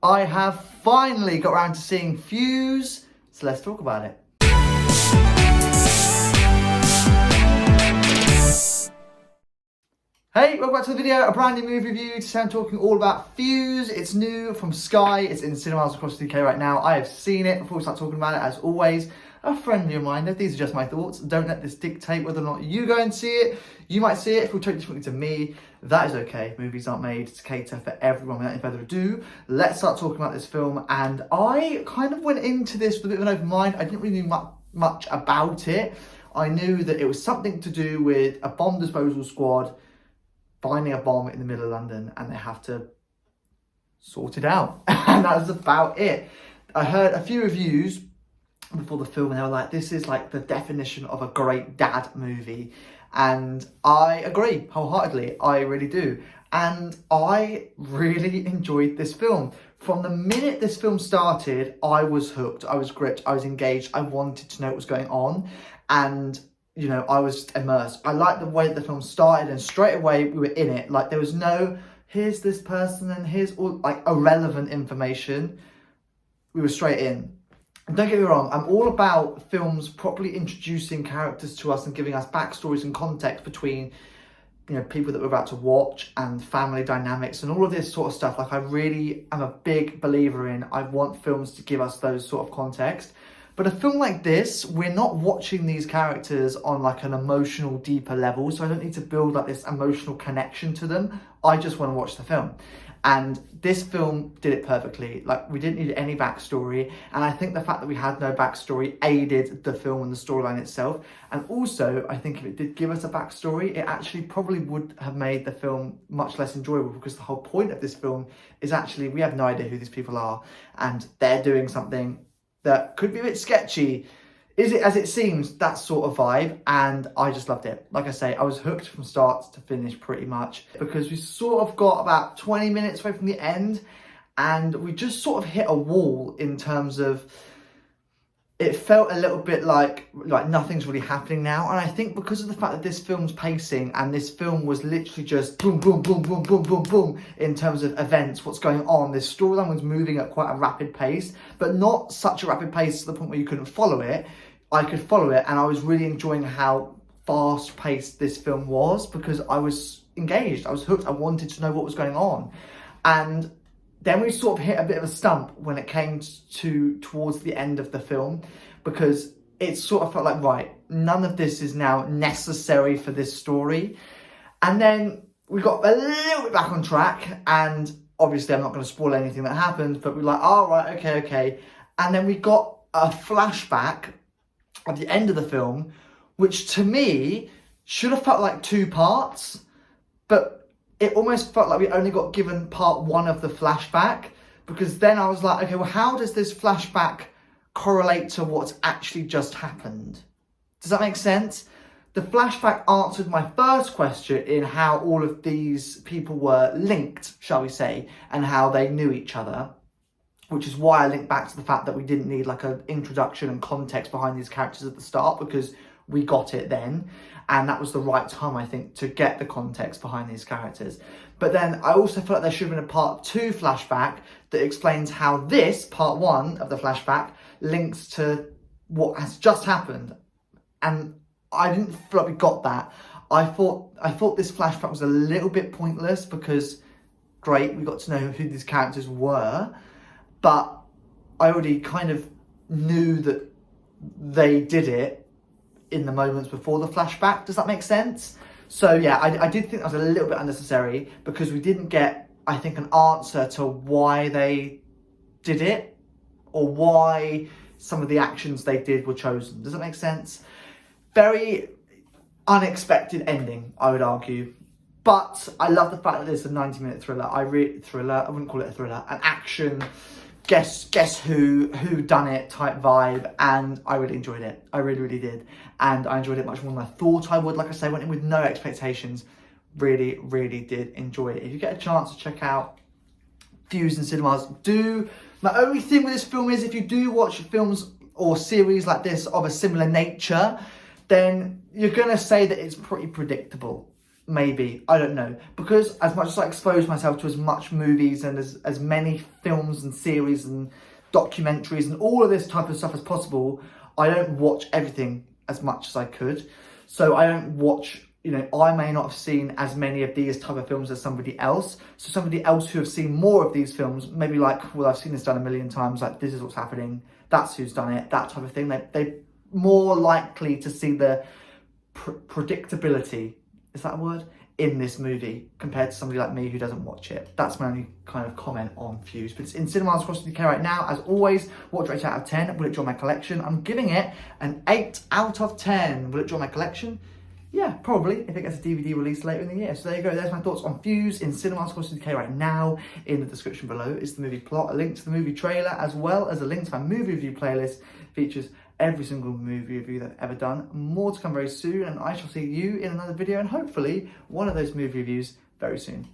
I have finally got around to seeing Fuze, so let's talk about it. Hey, welcome back to the video, a brand new movie review. Today I'm talking all about Fuze. It's new from Sky, it's in cinemas across the UK right now. I have seen it. Before we start talking about it, as always, a friendly reminder, these are just my thoughts. Don't let this dictate whether or not you go and see it. You might see it, if you're totally differently to me, that is okay. Movies aren't made to cater for everyone. Without any further ado, let's start talking about this film. And I kind of went into this with a bit of an open mind. I didn't really know much about it. I knew that it was something to do with a bomb disposal squad finding a bomb in the middle of London and they have to sort it out. And that was about it. I heard a few reviews before the film and they were like, this is like the definition of a great dad movie. And I agree wholeheartedly. I really do. And I really enjoyed this film. From the minute this film started, I was hooked, I was gripped, I was engaged. I wanted to know what was going on. And you know, I was immersed. I liked the way the film started and straight away we were in it. Like there was no, here's this person and here's all like irrelevant information. We were straight in. And don't get me wrong, I'm all about films properly introducing characters to us and giving us backstories and context between, you know, people that we're about to watch and family dynamics and all of this sort of stuff. Like I really am a big believer in, I want films to give us those sort of context. But a film like this, we're not watching these characters on like an emotional, deeper level. So I don't need to build like this emotional connection to them. I just want to watch the film. And this film did it perfectly. Like we didn't need any backstory. And I think the fact that we had no backstory aided the film and the storyline itself. And also, I think if it did give us a backstory, it actually probably would have made the film much less enjoyable, because the whole point of this film is actually, we have no idea who these people are and they're doing something that could be a bit sketchy. Is it as it seems? That sort of vibe. And I just loved it. Like I say, I was hooked from start to finish pretty much, because we sort of got about 20 minutes away from the end and we just sort of hit a wall in terms of, it felt a little bit like nothing's really happening now. And I think because of the fact that this film's pacing and this film was literally just boom, boom, boom, boom, boom, boom, boom, in terms of events, what's going on, this storyline was moving at quite a rapid pace, but not such a rapid pace to the point where you couldn't follow it. I could follow it and I was really enjoying how fast paced this film was, because I was engaged, I was hooked, I wanted to know what was going on. And then we sort of hit a bit of a stump when it came towards the end of the film, because it sort of felt like, right, none of this is now necessary for this story. And then we got a little bit back on track, and obviously I'm not going to spoil anything that happens, but we're like, oh, right, okay. And then we got a flashback at the end of the film, which to me should have felt like two parts, but it almost felt like we only got given part one of the flashback, because then I was like, okay, well, how does this flashback correlate to what's actually just happened? Does that make sense? The flashback answered my first question in how all of these people were linked, shall we say, and how they knew each other, which is why I linked back to the fact that we didn't need like an introduction and context behind these characters at the start, because we got it then. And that was the right time, I think, to get the context behind these characters. But then I also felt like there should have been a part two flashback that explains how this part one of the flashback links to what has just happened. And I didn't feel like we got that. I thought this flashback was a little bit pointless, because great, we got to know who these characters were, but I already kind of knew that they did it in the moments before the flashback. Does that make sense? So yeah, I did think that was a little bit unnecessary, because we didn't get, I think, an answer to why they did it, or why some of the actions they did were chosen. Does that make sense? Very unexpected ending, I would argue. But I love the fact that it's a 90-minute thriller. I wouldn't call it a thriller, an action, guess who done it type vibe, and I really enjoyed it. I really did. And I enjoyed it much more than I thought I would. Like I say, I went in with no expectations. Really did enjoy it. If you get a chance to check out Fuze in cinemas, do. My only thing with this film is, if you do watch films or series like this of a similar nature, then you're gonna say that it's pretty predictable. Maybe, I don't know. Because as much as I expose myself to as much movies and as many films and series and documentaries and all of this type of stuff as possible, I don't watch everything as much as I could. So I don't watch, you know, I may not have seen as many of these type of films as somebody else. So somebody else who have seen more of these films, maybe like, well, I've seen this done a million times, like this is what's happening, that's who's done it, that type of thing. They're more likely to see the predictability, is that a word, in this movie compared to somebody like me who doesn't watch it. That's my only kind of comment on Fuze. But it's in cinemas across the UK right now. As always, what rate out of 10? Will it join my collection? I'm giving it an 8 out of 10. Will it join my collection? Yeah, probably, if it gets a DVD release later in the year. So there you go, there's my thoughts on Fuze in cinemas across the UK right now. In the description below is the movie plot, a link to the movie trailer, as well as a link to my movie review playlist. Features every single movie review that I've ever done. More to come very soon, and I shall see you in another video, and hopefully one of those movie reviews very soon.